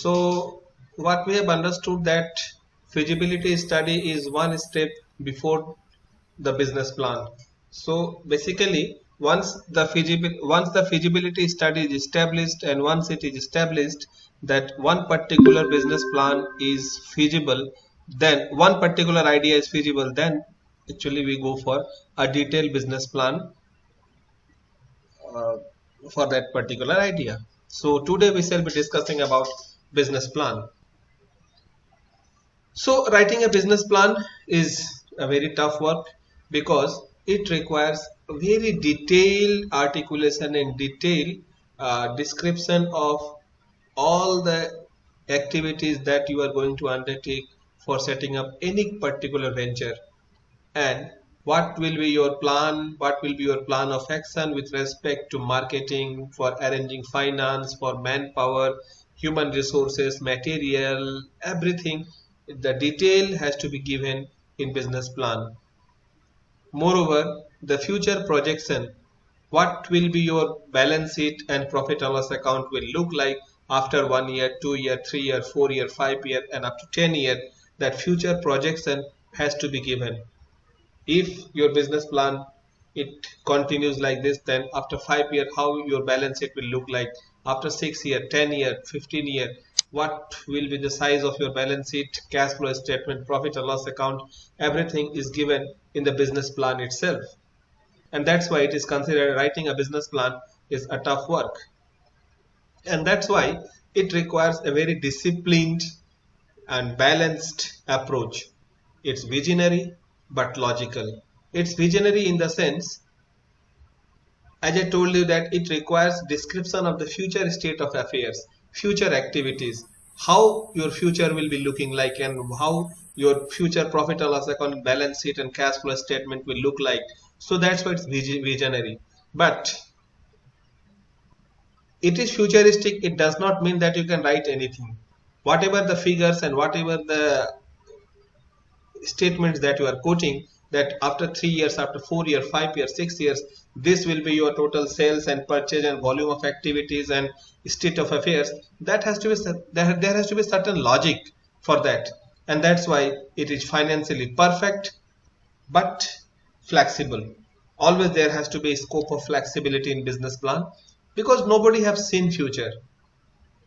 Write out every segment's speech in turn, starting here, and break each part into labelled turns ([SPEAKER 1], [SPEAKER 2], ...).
[SPEAKER 1] So what we have understood that feasibility study is one step before the business plan. So basically, once the feasibility study is established, and once it is established that one particular business plan is feasible, then one particular idea is feasible, then actually we go for a detailed business plan uh, for that particular idea. So today we shall be discussing about business plan. So writing a business plan is a very tough work because it requires very detailed articulation and detailed description of all the activities that you are going to undertake for setting up any particular venture, and what will be your plan, what will be your plan of action with respect to marketing, for arranging finance, for manpower, human resources, material, everything. The detail has to be given in business plan. Moreover, the future projection, what will be your balance sheet and profit and loss account will look like after 1 year, 2 year, 3 year, 4 year, 5 year, and up to 10 year. That future projection has to be given. If your business plan it continues like this, then after 5 years how your balance sheet will look like, after 6 year, 10 year, 15 year, what will be the size of your balance sheet, cash flow statement, profit and loss account, everything is given in the business plan itself. And that's why it is considered writing a business plan is a tough work, and that's why it requires a very disciplined and balanced approach. It's visionary but logical. It's visionary in the sense, as I told you, that it requires description of the future state of affairs, future activities, how your future will be looking like, and how your future profit and loss account, balance sheet, and cash flow statement will look like. So that's why it's visionary. But it is futuristic. It does not mean that you can write anything. Whatever the figures and whatever the statements that you are quoting, that after 3 years, after 4 years, 5 years, 6 years, this will be your total sales and purchase and volume of activities and state of affairs, that has to be there has to be certain logic for that. And that's why it is financially perfect but flexible. Always there has to be a scope of flexibility in business plan, because nobody has seen future.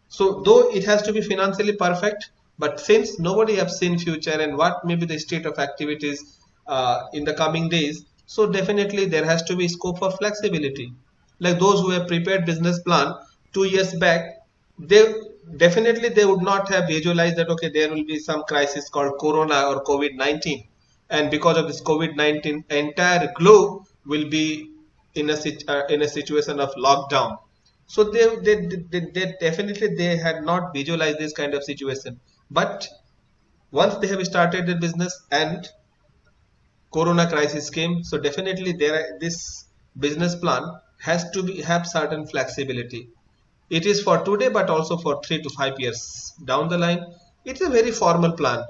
[SPEAKER 1] So though it has to be financially perfect, but since nobody have seen future and what may be the state of activities in the coming days, so definitely there has to be scope for flexibility. Like those who have prepared business plan 2 years back, they definitely they would not have visualized that okay, there will be some crisis called Corona or COVID-19, and because of this COVID-19, entire globe will be in a situation of lockdown. So they definitely they had not visualized this kind of situation. But once they have started their business and corona crisis came, so definitely this business plan has to have certain flexibility. It is for today but also for 3 to 5 years down the line. It's a very formal plan.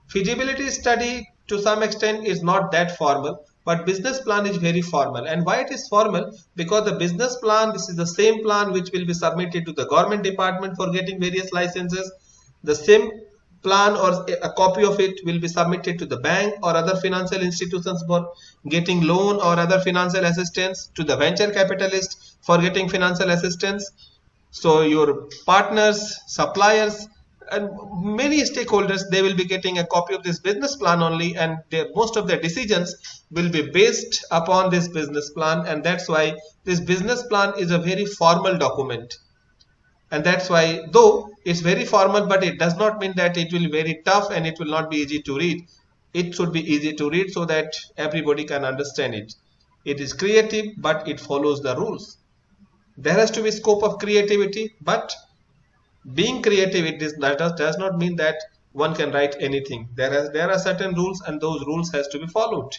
[SPEAKER 1] Feasibility study to some extent is not that formal, but business plan is very formal. And why it is formal? Because the business plan, this is the same plan which will be submitted to the government department for getting various licenses. The same plan or a copy of it will be submitted to the bank or other financial institutions for getting loan or other financial assistance, to the venture capitalist for getting financial assistance. So your partners, suppliers, and many stakeholders, they will be getting a copy of this business plan only, and most of their decisions will be based upon this business plan. And that's why this business plan is a very formal document. And that's why, though it's very formal, but it does not mean that it will be very tough and it will not be easy to read. It should be easy to read so that everybody can understand it. It is creative, but it follows the rules. There has to be scope of creativity, but being creative, does not mean that one can write anything. There are certain rules, and those rules has to be followed.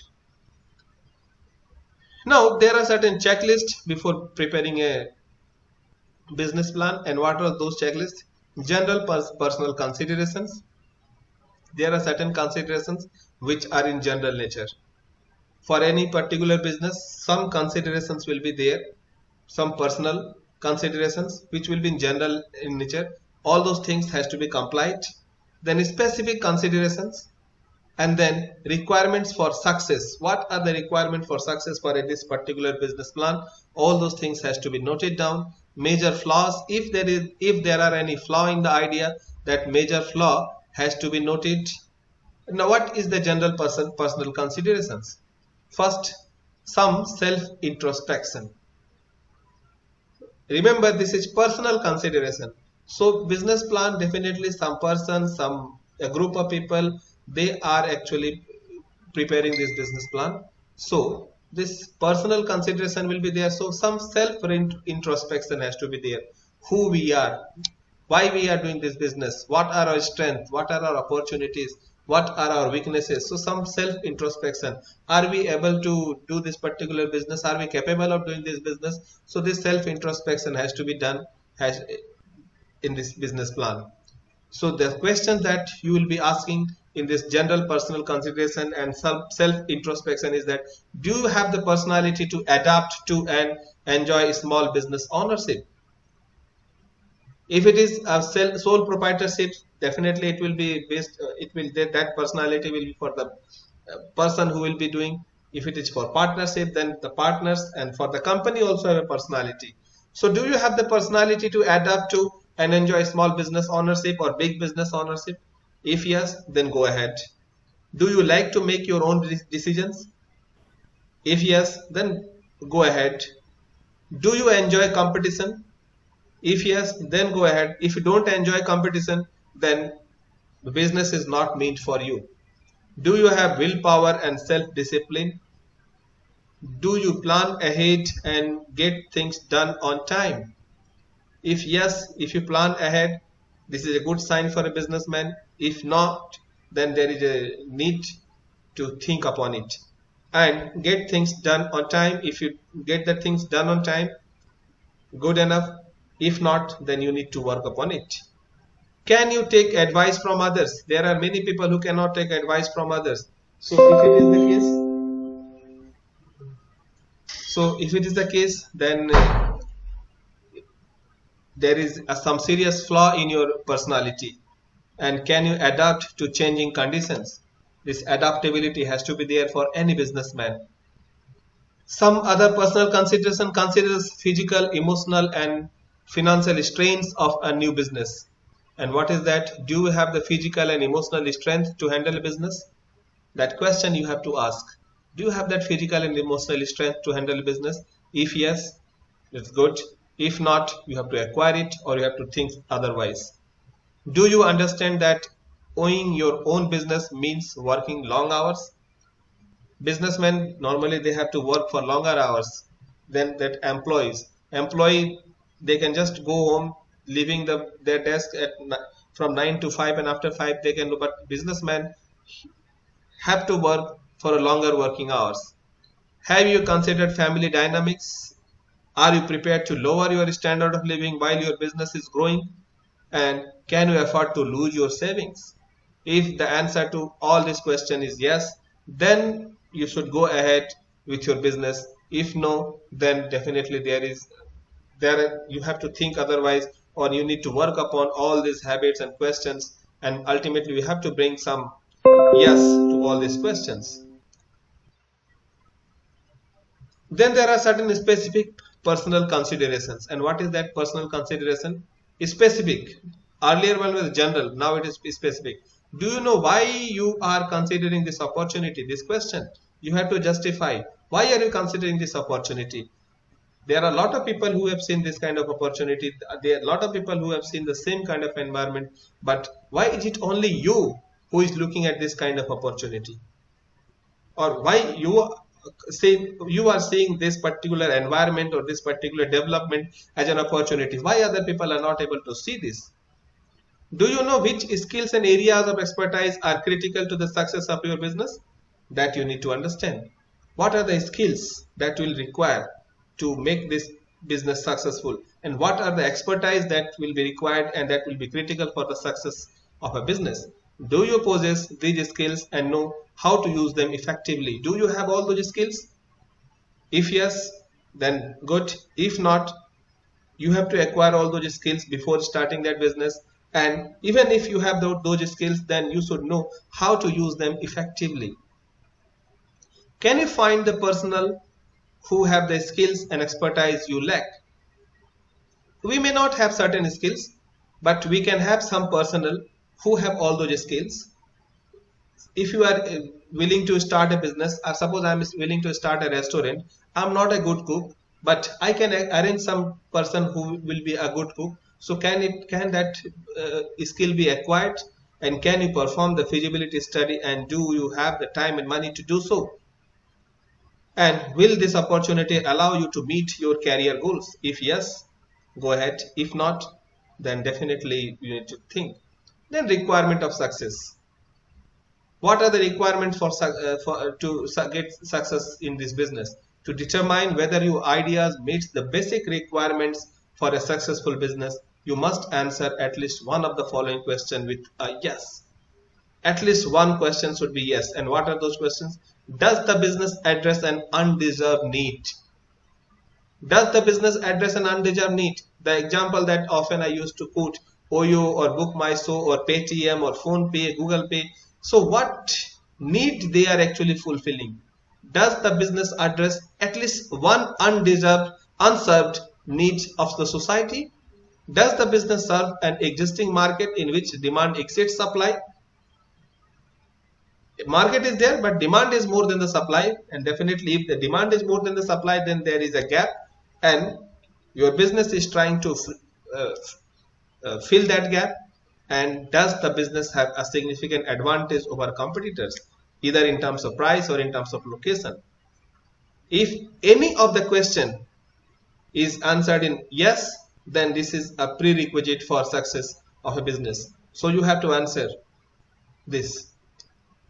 [SPEAKER 1] Now there are certain checklists before preparing a business plan. And what are those checklists? General personal considerations. There are certain considerations which are in general nature. For any particular business, some considerations will be there, some personal considerations which will be in general in nature, all those things has to be complied. Then specific considerations, and then requirements for success. What are the requirements for success for this particular business plan? All those things has to be noted down. Major flaws, if there are any flaw in the idea, that major flaw has to be noted. Now what is the general personal considerations? First, some self introspection. Remember, this is personal consideration. So business plan, definitely some person, a group of people, they are actually preparing this business plan. So this personal consideration will be there. So some self introspection has to be there. Who we are, why we are doing this business, what are our strengths, what are our opportunities, what are our weaknesses. So some self introspection. Are we able to do this particular business? Are we capable of doing this business? So this self introspection has to be done in this business plan. So the question that you will be asking in this general personal consideration and self introspection is that, do you have the personality to adapt to and enjoy small business ownership? If it is a sole proprietorship, definitely it will be based, that personality will be for the person who will be doing. If it is for partnership, then the partners, and for the company also have a personality. So do you have the personality to adapt to and enjoy small business ownership or big business ownership? If yes, then go ahead. Do you like to make your own decisions? If yes, then go ahead. Do you enjoy competition? If yes, then go ahead. If you don't enjoy competition, then the business is not meant for you. Do you have willpower and self-discipline? Do you plan ahead and get things done on time? If yes, if you plan ahead, this is a good sign for a businessman. If not, then there is a need to think upon it and get things done on time. If you get the things done on time, good enough. If not, then you need to work upon it. Can you take advice from others? There are many people who cannot take advice from others. So if it is the case, then there is some serious flaw in your personality. And can you adapt to changing conditions? This adaptability has to be there for any businessman. Some other personal consideration considers physical, emotional, and financial strains of a new business. And what is that? Do you have the physical and emotional strength to handle a business? That question you have to ask. Do you have that physical and emotional strength to handle a business? If yes, it's good. If not, you have to acquire it, or you have to think otherwise. Do you understand that owning your own business means working long hours? Businessmen, normally they have to work for longer hours than that employees. Employee, they can just go home, leaving their desk from 9 to 5, and after 5 they can do. But businessmen have to work for a longer working hours. Have you considered family dynamics? Are you prepared to lower your standard of living while your business is growing? And can you afford to lose your savings? If the answer to all this question is yes, then you should go ahead with your business. If no, then definitely you have to think otherwise, or you need to work upon all these habits and questions, and ultimately you have to bring some yes to all these questions. Then there are certain specific personal considerations. And what is that personal consideration? Specific. Earlier one was general, now it is specific. Do you know why you are considering this opportunity? This question you have to justify. Why are you considering this opportunity? There are a lot of people who have seen this kind of opportunity. There are a lot of people who have seen the same kind of environment. But why is it only you who is looking at this kind of opportunity? Or why you are seeing this particular environment or this particular development as an opportunity? Why other people are not able to see this? Do you know which skills and areas of expertise are critical to the success of your business? That you need to understand. What are the skills that will require to make this business successful, and what are the expertise that will be required and that will be critical for the success of a business? Do you possess these skills and know how to use them effectively? Do you have all those skills? If yes, then good. If not, you have to acquire all those skills before starting that business. And even if you have those skills, then you should know how to use them effectively. Can you find the personnel who have the skills and expertise you lack? We may not have certain skills, but we can have some personnel who have all those skills. If you are willing to start a business, suppose I am willing to start a restaurant, I am not a good cook, but I can arrange some person who will be a good cook. So can that skill be acquired, and can you perform the feasibility study, and do you have the time and money to do so? And will this opportunity allow you to meet your career goals? If yes, go ahead. If not, then definitely you need to think. Then requirement of success. What are the requirements to get success in this business? To determine whether your ideas meets the basic requirements for a successful business, you must answer at least one of the following questions with a yes. At least one question should be yes. And what are those questions? Does the business address an undeserved need? Does the business address an undeserved need? The example that often I used to quote, Oyo or BookMyShow or Paytm or PhonePe, Google Pay. So what need they are actually fulfilling? Does the business address at least one unserved need of the society? Does the business serve an existing market in which demand exceeds supply? Market is there, but demand is more than the supply, and definitely if the demand is more than the supply, then there is a gap, and your business is trying to fill that gap. And does the business have a significant advantage over competitors, either in terms of price or in terms of location? If any of the question is answered in yes, then this is a prerequisite for success of a business. So you have to answer this.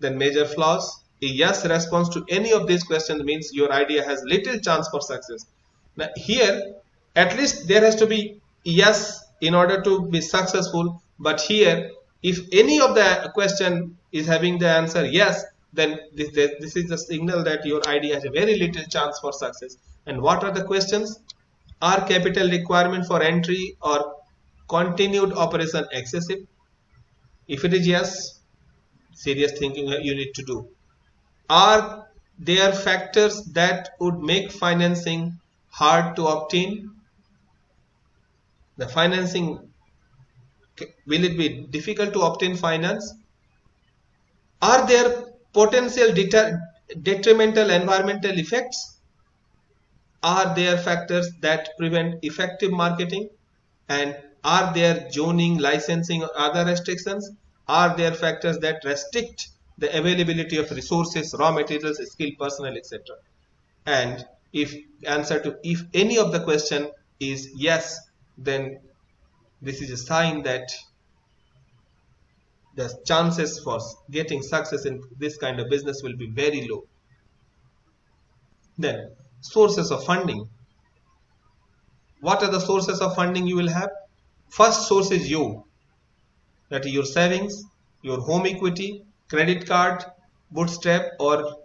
[SPEAKER 1] Then major flaws. A yes response to any of these questions means your idea has little chance for success. Now here, at least there has to be yes in order to be successful. But here, if any of the question is having the answer yes, then this is a signal that your idea has a very little chance for success. And what are the questions? Are capital requirement for entry or continued operation excessive? If it is yes, serious thinking you need to do. Are there factors that would make financing hard to obtain? The financing, will it be difficult to obtain finance? Are there potential detrimental environmental effects? Are there factors that prevent effective marketing? And are there zoning, licensing or other restrictions? Are there factors that restrict the availability of resources, raw materials, skilled personnel, etc.? And if any of the question is yes, then this is a sign that the chances for getting success in this kind of business will be very low. Then sources of funding. What are the sources of funding you will have? First source is you. That is your savings, your home equity, credit card, bootstrap or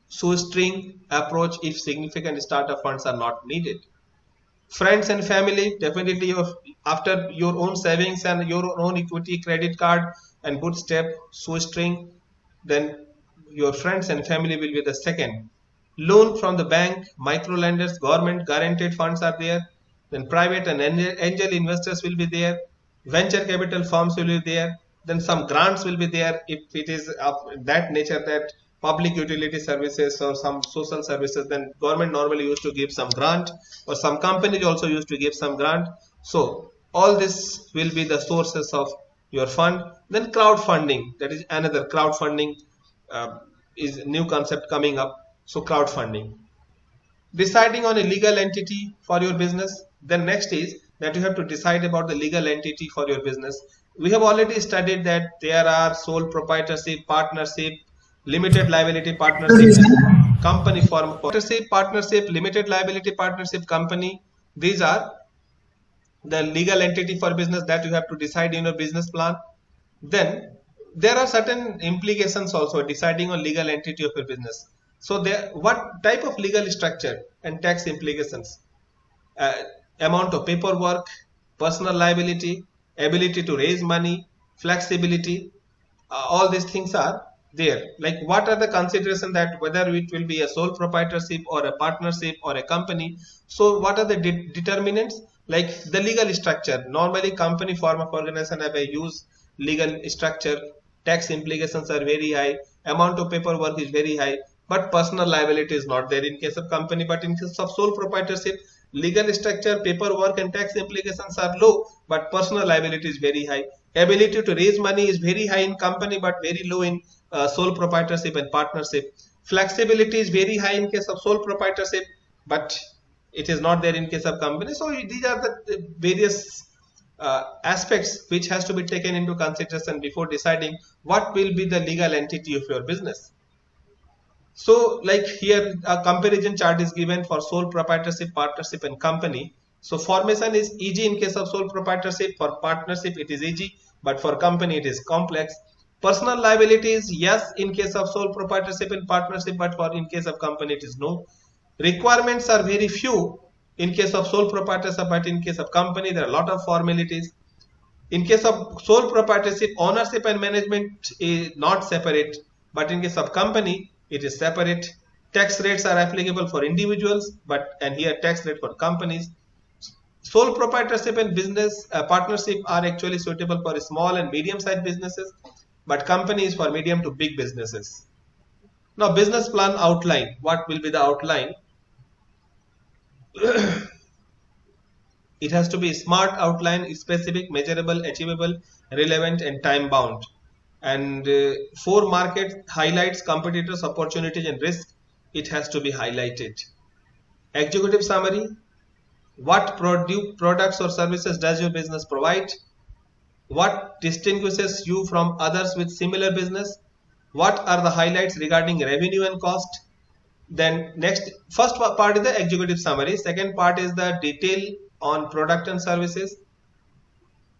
[SPEAKER 1] shoestring approach if significant startup funds are not needed. Friends and family, definitely after your own savings and your own equity, credit card and bootstrap, shoestring, then your friends and family will be the second. Loan from the bank, micro lenders, government guaranteed funds are there. Then private and angel investors will be there. Venture capital firms will be there. Then some grants will be there if it is of that nature that public utility services or some social services, then government normally used to give some grant, or some companies also used to give some grant. So all this will be the sources of your fund. Then crowdfunding, that is another crowdfunding is a new concept coming up. So crowdfunding. Deciding on a legal entity for your business. Then next is that you have to decide about the legal entity for your business. We have already studied that there are sole proprietorship, partnership, limited liability partnership, company form, partnership, limited liability partnership, company. These are the legal entity for business that you have to decide in your business plan. Then there are certain implications also deciding on legal entity of your business. So what type of legal structure and tax implications, amount of paperwork, personal liability, ability to raise money, flexibility, all these things are there. Like what are the consideration that whether it will be a sole proprietorship or a partnership or a company. So what are the determinants? Like the legal structure. Normally company form of organization have a use legal structure. Tax implications are very high. Amount of paperwork is very high. But personal liability is not there in case of company. But in case of sole proprietorship, legal structure, paperwork and tax implications are low, but personal liability is very high. Ability to raise money is very high in company but very low in sole proprietorship and partnership. Flexibility is very high in case of sole proprietorship, but it is not there in case of company. So these are the various aspects which has to be taken into consideration before deciding what will be the legal entity of your business. So like here a comparison chart is given for sole proprietorship, partnership and company. So formation is easy in case of sole proprietorship, for partnership it is easy, but for company it is complex. Personal liability is yes in case of sole proprietorship and partnership, but for in case of company it is no. Requirements are very few in case of sole proprietorship, but in case of company there are a lot of formalities. In case of sole proprietorship, ownership and management is not separate, but in case of company it is separate. Tax rates are applicable for individuals, and here tax rate for companies. Sole proprietorship and business partnership are actually suitable for small and medium-sized businesses, but company is for medium to big businesses. Now, business plan outline. What will be the outline? It has to be smart outline, specific, measurable, achievable, relevant, and time bound. And for market highlights, competitors, opportunities, and risk, it has to be highlighted. Executive summary. What products or services does your business provide? What distinguishes you from others with similar business? What are the highlights regarding revenue and cost? Then next, first part is the executive summary. Second part is the detail on product and services.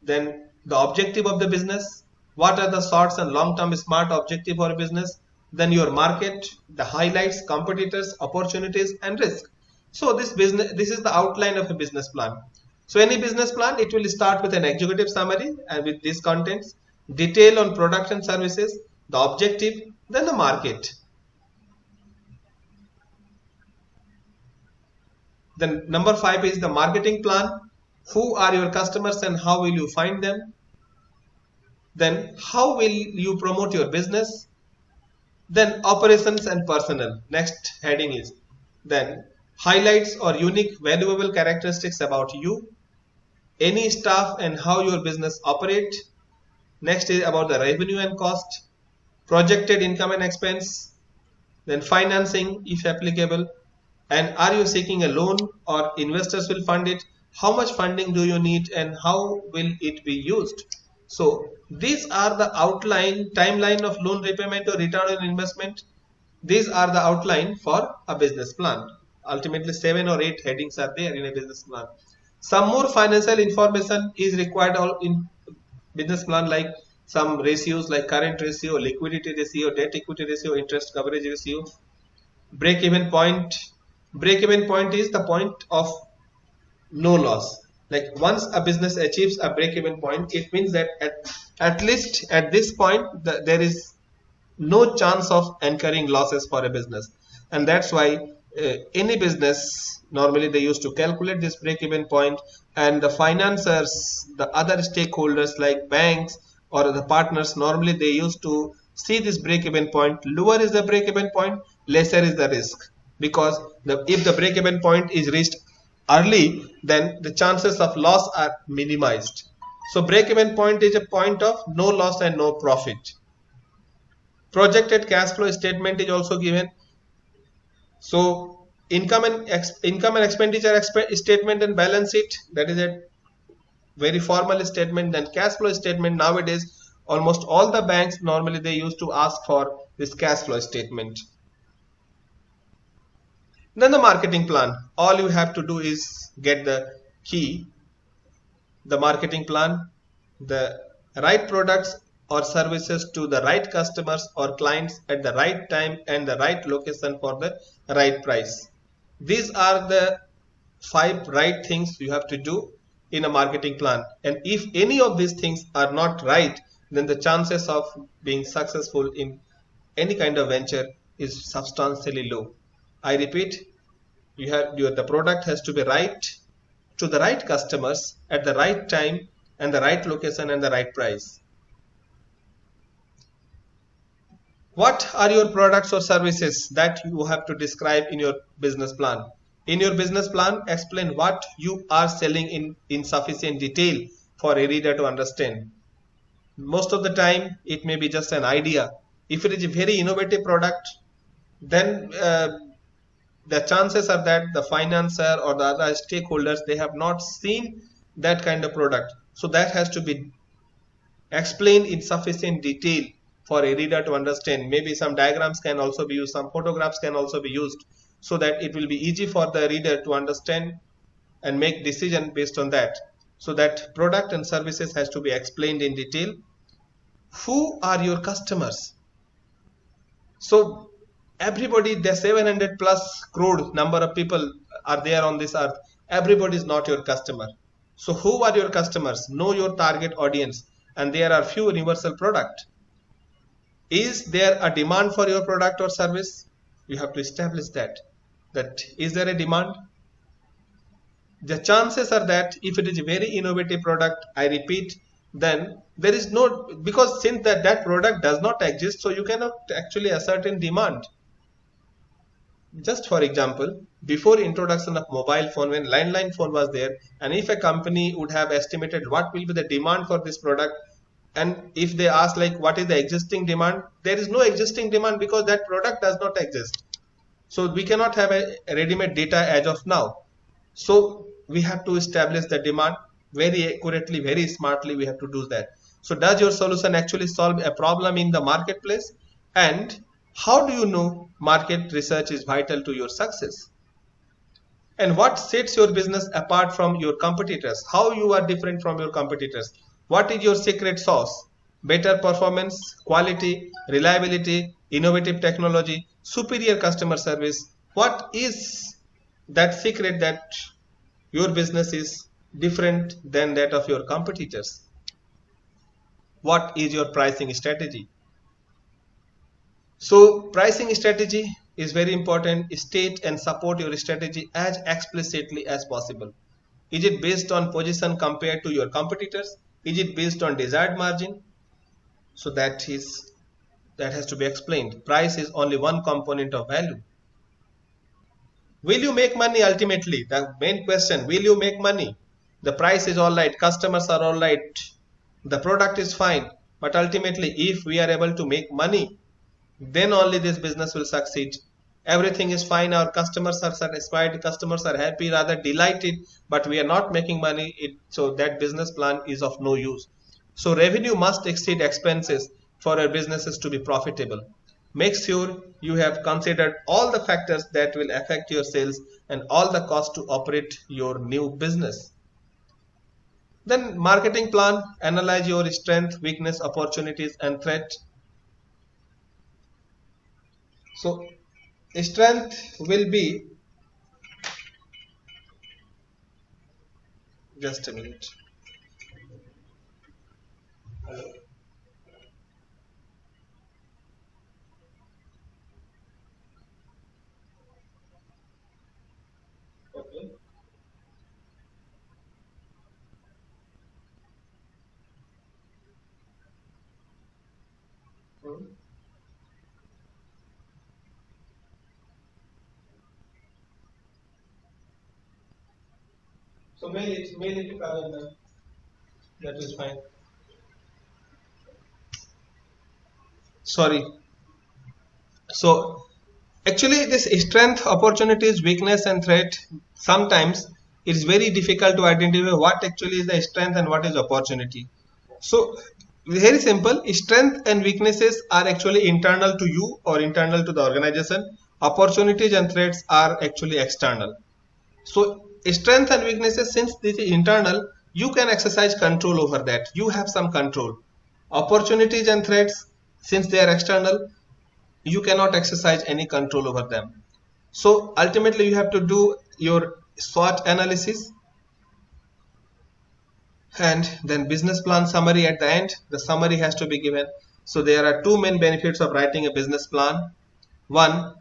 [SPEAKER 1] Then the objective of the business. What are the short and long-term smart objective for a business? Then your market, the highlights, competitors, opportunities, and risk. So this is the outline of a business plan. So any business plan, it will start with an executive summary and with these contents, detail on product and services, the objective, then the market. Then number 5 is the marketing plan. Who are your customers and how will you find them? Then how will you promote your business? Then operations and personnel. Next heading is then highlights or unique valuable characteristics about you, any staff and how your business operate. Next is about the revenue and cost, projected income and expense, then financing if applicable, and are you seeking a loan or investors will fund it, how much funding do you need and how will it be used. So these are the outline, timeline of loan repayment or return on investment. These are the outline for a business plan. Ultimately 7 or 8 headings are there in a business plan. Some more financial information is required in business plan, like some ratios like current ratio, liquidity ratio, debt equity ratio, interest coverage ratio. Break even point. Break even point is the point of no loss. Like once a business achieves a break even point, it means that at least at this point there is no chance of incurring losses for a business. And that's why any business, normally they used to calculate this break even point, and the financiers, the other stakeholders like banks or the partners, normally they used to see this break even point. Lower is the break even point, lesser is the risk, because if the break even point is reached early, then the chances of loss are minimized. So break even point is a point of no loss and no profit. Projected cash flow statement is also given. So income and expenditure statement and balance sheet, that is a very formal statement. Then cash flow statement, nowadays almost all the banks, normally they used to ask for this cash flow statement. Then the marketing plan. All you have to do is get the key, the marketing plan, the right products or services to the right customers or clients at the right time and the right location for the right price. These are the 5 right things you have to do. in a marketing plan. And if any of these things are not right, then the chances of being successful in any kind of venture is substantially low. I repeat, the product has to be right to the right customers at the right time and the right location and the right price. What are your products or services that you have to describe in your business plan? In your business plan, explain what you are selling in sufficient detail for a reader to understand. Most of the time, it may be just an idea. If it is a very innovative product, then the chances are that the financier or the other stakeholders, they have not seen that kind of product. So that has to be explained in sufficient detail for a reader to understand. Maybe some diagrams can also be used, some photographs can also be used, so that it will be easy for the reader to understand and make decision based on that. So that product and services has to be explained in detail. Who are your customers? So everybody, the 700 plus crore number of people are there on this earth. Everybody is not your customer. So who are your customers? Know your target audience, and there are few universal product. Is there a demand for your product or service? You have to establish that is there a demand? The chances are that if it is a very innovative product, I repeat, then there is no, because since that product does not exist, so you cannot actually ascertain demand. Just for example, before introduction of mobile phone, when landline phone was there, and if a company would have estimated what will be the demand for this product, and if they ask like what is the existing demand, there is no existing demand because that product does not exist. So we cannot have a ready-made data as of now. So we have to establish the demand very accurately, very smartly. We have to do that. So does your solution actually solve a problem in the marketplace? And how do you know market research is vital to your success? And what sets your business apart from your competitors? How you are different from your competitors? What is your secret sauce? Better performance, quality, reliability, innovative technology, superior customer service. What is that secret that your business is different than that of your competitors? What is your pricing strategy? So pricing strategy is very important. State and support your strategy as explicitly as possible. Is it based on position compared to your competitors? Is it based on desired margin? So that has to be explained. Price is only one component of value. Will you make money ultimately? The main question, will you make money? The price is all right, customers are all right, the product is fine, but ultimately if we are able to make money, then only this business will succeed. Everything is fine, our customers are satisfied, customers are happy, rather delighted, but we are not making money, so that business plan is of no use. So revenue must exceed expenses for our businesses to be profitable. Make sure you have considered all the factors that will affect your sales and all the cost to operate your new business. Then marketing plan, analyze your strength, weakness, opportunities and threat. So strength will be, just a minute. Hello. Okay. So mail it to calendar. That is fine. Sorry. So actually this strength, opportunities, weakness and threat, sometimes it's very difficult to identify what actually is the strength and what is opportunity. So very simple, strength and weaknesses are actually internal to you or internal to the organization. Opportunities and threats are actually external. So strength and weaknesses, since this is internal, you can exercise control over that. You have some control. Opportunities and threats, since they are external, you cannot exercise any control over them. So ultimately you have to do your SWOT analysis. and then business plan summary at the end. The summary has to be given. So there are two main benefits of writing a business plan. One,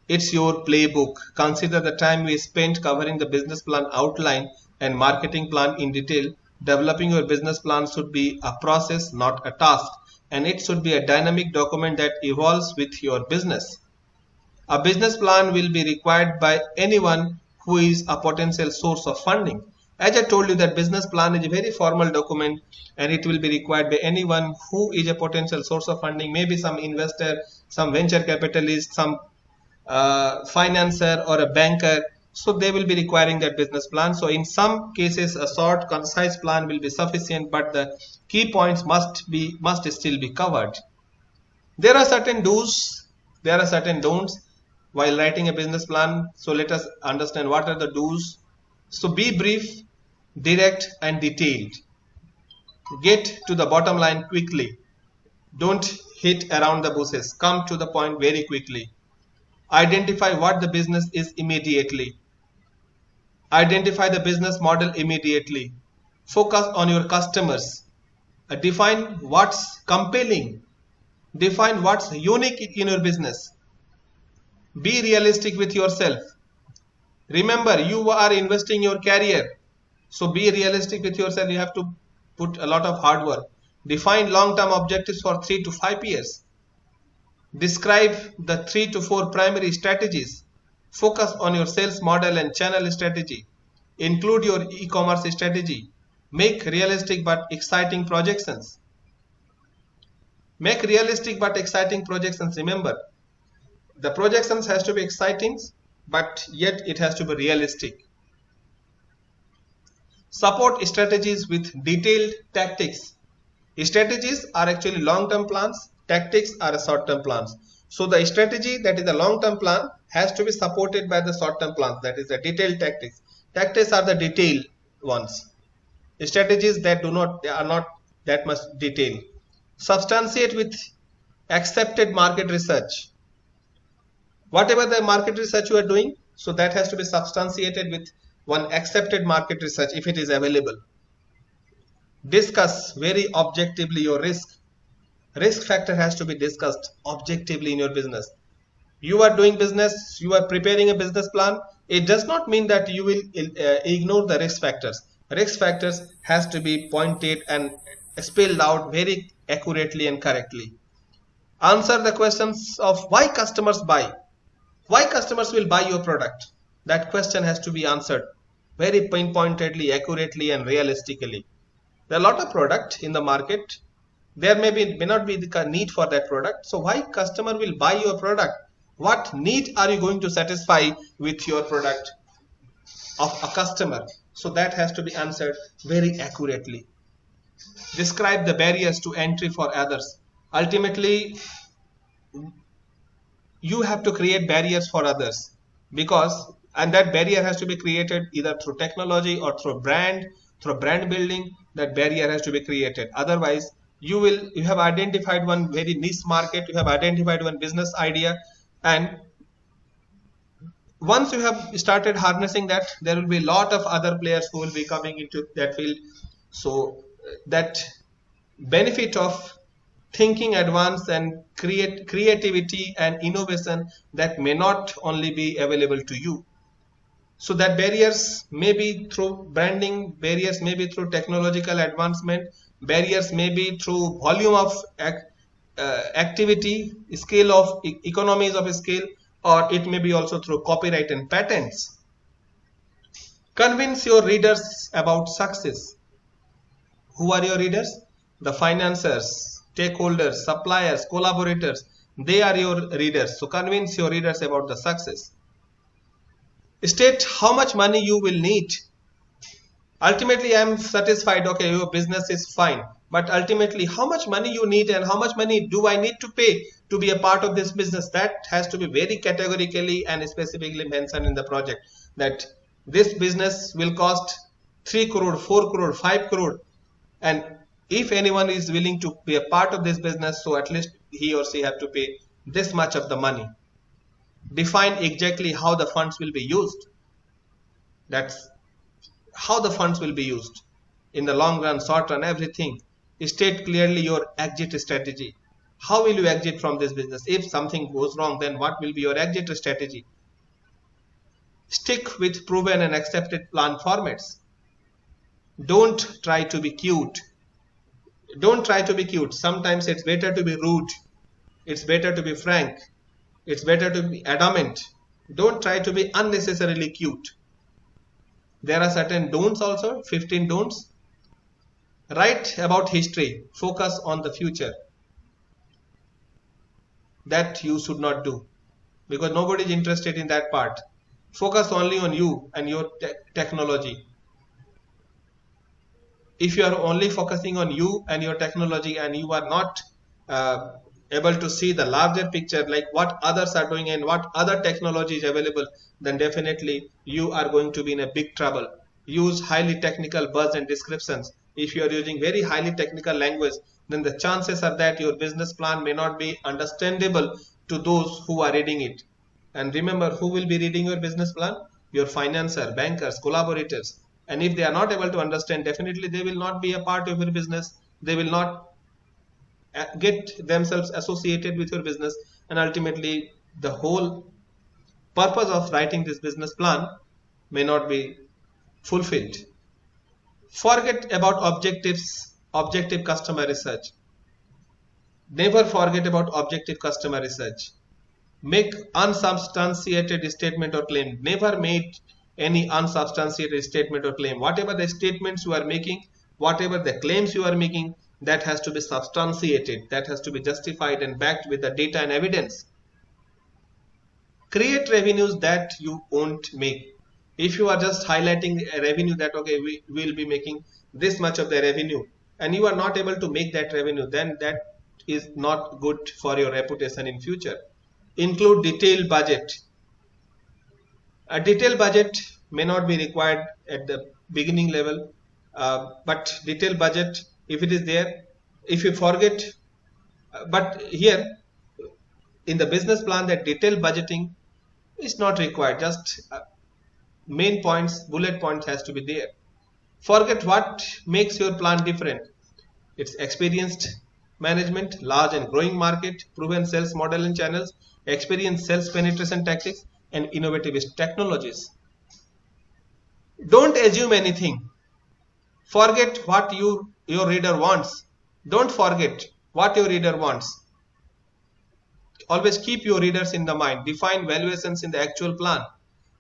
[SPEAKER 1] it's your playbook. Consider the time we spent covering the business plan outline and marketing plan in detail. Developing your business plan should be a process, not a task, and it should be a dynamic document that evolves with your business. A business plan will be required by anyone who is a potential source of funding. As I told you, that business plan is a very formal document and it will be required by anyone who is a potential source of funding, maybe some investor, some venture capitalist, some financier or a banker. So they will be requiring that business plan. So in some cases a short concise plan will be sufficient, but the key points must still be covered. There are certain do's, there are certain don'ts while writing a business plan. So let us understand what are the do's. So be brief, direct and detailed. Get to the bottom line quickly. Don't hit around the bushes. Come to the point very quickly. Identify what the business is immediately. Identify the business model immediately. Focus on your customers. Define what's compelling. Define what's unique in your business. Be realistic with yourself. Remember, you are investing your career. So be realistic with yourself. You have to put a lot of hard work. Define long-term objectives for 3 to 5 years. Describe the 3 to 4 primary strategies. Focus on your sales model and channel strategy. Include your e-commerce strategy. Make realistic but exciting projections. Make realistic but exciting projections. Remember, the projections has to be exciting, but yet it has to be realistic. Support strategies with detailed tactics. Strategies are actually long-term plans. Tactics are short-term plans. So the strategy, that is the long-term plan, has to be supported by the short-term plans, that is the detailed tactics. Tactics are the detailed ones. Strategies that are not that much detailed. Substantiate with accepted market research. Whatever the market research you are doing, so that has to be substantiated with one accepted market research if it is available. Discuss very objectively your risk. Risk factor has to be discussed objectively in your business. You are doing business, you are preparing a business plan. It does not mean that you will ignore the risk factors. Risk factors has to be pointed and spelled out very accurately and correctly. Answer the questions of why customers buy. Why customers will buy your product? That question has to be answered very pinpointedly, accurately and realistically. There are a lot of product in the market. There may not be the need for that product. So why customer will buy your product? What need are you going to satisfy with your product of a customer? So that has to be answered very accurately. Describe the barriers to entry for others. Ultimately, you have to create barriers for others, and that barrier has to be created either through technology or through brand building. That barrier has to be created. Otherwise, you have identified one very niche market, you have identified one business idea, and once you have started harnessing that, there will be a lot of other players who will be coming into that field. So that benefit of thinking advanced and creativity and innovation, that may not only be available to you. So that barriers may be through branding, barriers may be through technological advancement, barriers may be through volume of activity, scale of economies of scale, or it may be also through copyright and patents. Convince your readers about success. Who are your readers? The financiers, stakeholders, suppliers, collaborators. They are your readers. So convince your readers about the success. State how much money you will need. Ultimately, I am satisfied, okay, your business is fine, but ultimately how much money you need and how much money do I need to pay to be a part of this business? That has to be very categorically and specifically mentioned in the project, that this business will cost 3 crore, 4 crore, 5 crore, and if anyone is willing to be a part of this business, so at least he or she have to pay this much of the money. Define exactly how the funds will be used. That's how the funds will be used. in the long run, short run, everything. State clearly your exit strategy. How will you exit from this business? If something goes wrong, then what will be your exit strategy? Stick with proven and accepted plan formats. Don't try to be cute. Don't try to be cute. Sometimes it's better to be rude. It's better to be frank. It's better to be adamant. Don't try to be unnecessarily cute. There are certain don'ts also, 15 don'ts. Write about history. Focus on the future. That you should not do, because nobody is interested in that part. Focus only on you and your technology. If you are only focusing on you and your technology and you are not able to see the larger picture, like what others are doing and what other technology is available, then definitely you are going to be in a big trouble. Use highly technical words and descriptions. If you are using very highly technical language, then the chances are that your business plan may not be understandable to those who are reading it. And remember, who will be reading your business plan? Your financier, bankers, collaborators. And if they are not able to understand, definitely they will not be a part of your business. They will not get themselves associated with your business, and ultimately the whole purpose of writing this business plan may not be fulfilled. Forget about objective customer research. Never forget about objective customer research. Make unsubstantiated statement or claim. Never make any unsubstantiated statement or claim. Whatever the statements you are making, whatever the claims you are making, that has to be substantiated, that has to be justified and backed with the data and evidence. Create revenues that you won't make. If you are just highlighting a revenue that okay, we will be making this much of the revenue, and you are not able to make that revenue, then that is not good for your reputation in future. Include detailed budget. A detailed budget may not be required at the beginning level, but detailed budget, if it is there, if you forget, but here in the business plan, that detailed budgeting is not required. Just main points, bullet points has to be there. Forget what makes your plan different. It's experienced management, large and growing market, proven sales model and channels, experienced sales penetration tactics, and innovative technologies. Don't assume anything. Forget what your reader wants. Don't forget what your reader wants. Always keep your readers in the mind. Define valuations in the actual plan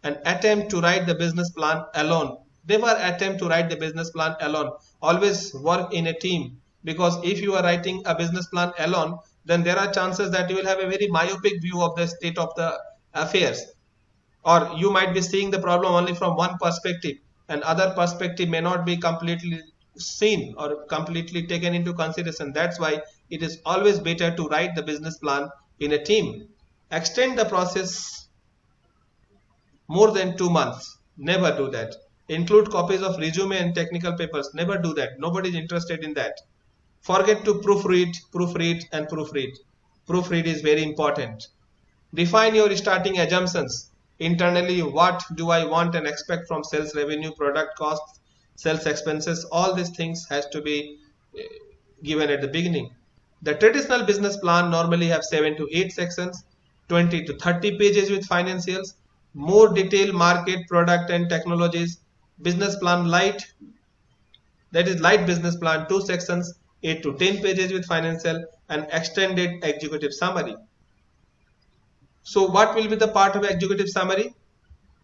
[SPEAKER 1] and attempt to write the business plan alone. Never attempt to write the business plan alone. Always work in a team, because if you are writing a business plan alone, then there are chances that you will have a very myopic view of the state of the affairs, or you might be seeing the problem only from one perspective, and other perspective may not be completely seen or completely taken into consideration. That's why it is always better to write the business plan in a team. Extend the process more than 2 months. Never do that. Include copies of resume and technical papers. Never do that. Nobody is interested in that. Forget to proofread. Proofread is very important. Define your starting assumptions. Internally, what do I want and expect from sales revenue, product costs, sales expenses? All these things has to be given at the beginning. The traditional business plan normally have 7 to 8 sections, 20 to 30 pages with financials, more detailed market, product and technologies. Business plan light, that is light business plan, 2 sections, 8 to 10 pages with financial, and extended executive summary. So what will be the part of executive summary?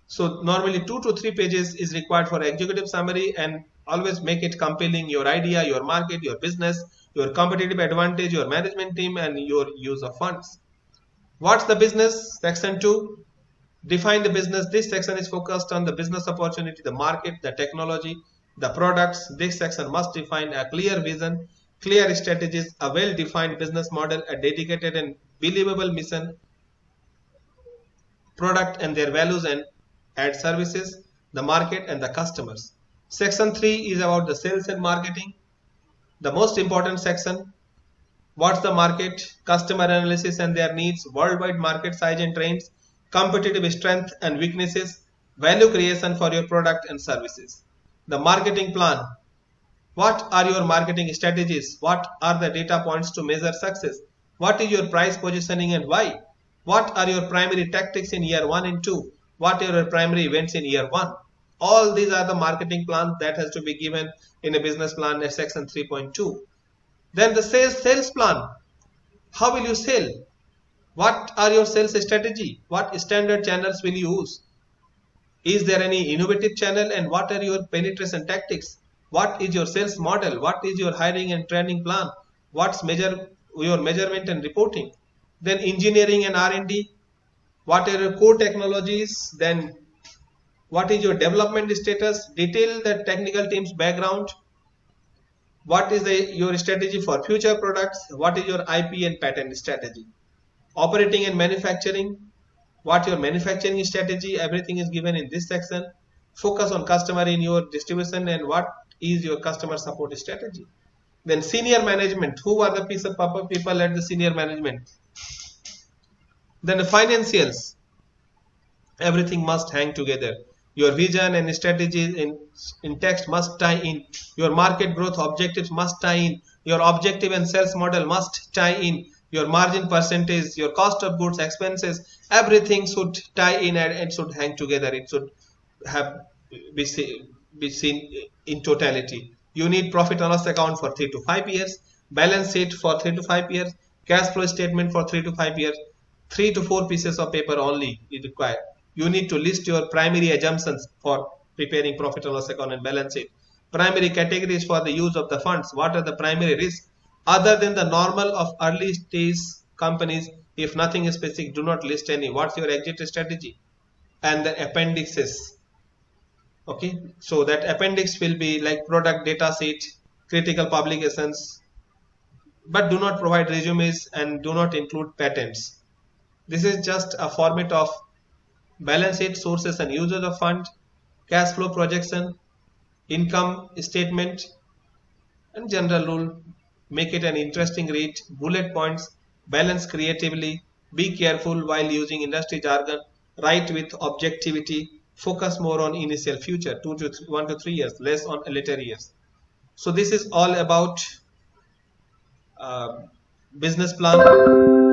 [SPEAKER 1] So normally 2 to 3 pages is required for executive summary, and always make it compelling: your idea, your market, your business, your competitive advantage, your management team, and your use of funds. What's the business? Section 2. Define the business. This section is focused on the business opportunity, the market, the technology, the products. This section must define a clear vision, clear strategies, a well-defined business model, a dedicated and believable mission, product and their values, and add services, the market and the customers. Section 3 is about the sales and marketing, the most important section. What's the market? Customer analysis and their needs, worldwide market size and trends, competitive strength and weaknesses, value creation for your product and services. The marketing plan. What are your marketing strategies? What are the data points to measure success? What is your price positioning and why? What are your primary tactics in year 1 and 2? What are your primary events in year 1? All these are the marketing plans that has to be given in a business plan at section 3.2. Then the sales plan. How will you sell? What are your sales strategy? What standard channels will you use? Is there any innovative channel, and what are your penetration tactics? What is your sales model? What is your hiring and training plan? What's your measurement and reporting? Then engineering and R&D. What are your core technologies? Then what is your development status? Detail the technical team's background. What is your strategy for future products? What is your IP and patent strategy? Operating and manufacturing. What your manufacturing strategy? Everything is given in this section. Focus on customer in your distribution, and what is your customer support strategy. Then senior management. Who are the people at the senior management? Then the financials. Everything must hang together. Your vision and strategy in text must tie in. Your market growth objectives must tie in. Your objective and sales model must tie in. Your margin percentage, your cost of goods, expenses, everything should tie in and it should hang together. It should be seen in totality. You need profit and loss account for 3 to 5 years, balance sheet for 3 to 5 years, cash flow statement for 3 to 5 years. 3 to 4 pieces of paper only is required. You need to list your primary assumptions for preparing profit and loss account and balance sheet. Primary categories for the use of the funds. What are the primary risks other than the normal of early stage companies? If nothing is specific, do not list any. What's your exit strategy? And the appendixes. Okay, so that appendix will be like product data sheet, critical publications, but do not provide resumes and do not include patents. This is just a format of balance sheet, sources and uses of fund, cash flow projection, income statement, and general rule. Make it an interesting read. Bullet points, balance creatively, be careful while using industry jargon, write with objectivity, focus more on initial future, 1 to 3 years, less on later years. So this is all about business plan.